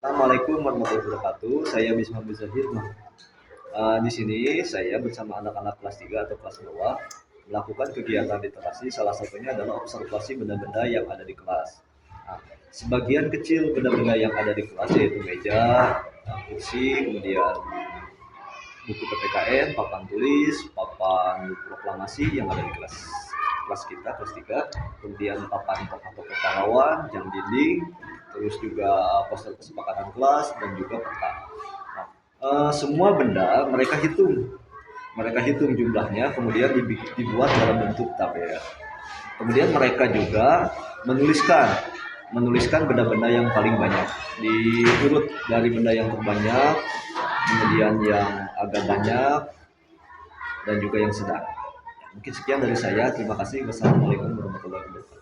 Assalamualaikum warahmatullahi wabarakatuh. Saya Bisma Muzahir. Di sini saya bersama anak-anak kelas 3 atau kelas bawah melakukan kegiatan literasi. Salah satunya adalah observasi benda-benda yang ada di kelas. Nah, sebagian kecil benda-benda yang ada di kelas yaitu meja, kursi, kemudian buku PPKN, papan tulis, papan proklamasi yang ada di kelas kelas kita kelas 3, kemudian papan tokoh-tokoh pahlawan, jam dinding, terus juga poster kesepakatan kelas dan juga peta. Nah, semua benda mereka hitung jumlahnya, kemudian dibuat dalam bentuk tabel. Kemudian mereka juga menuliskan menuliskan benda-benda yang paling banyak, diurut dari benda yang terbanyak, kemudian yang agak banyak, dan juga yang sedang. Mungkin sekian dari saya. Terima kasih. Wassalamualaikum warahmatullahi wabarakatuh.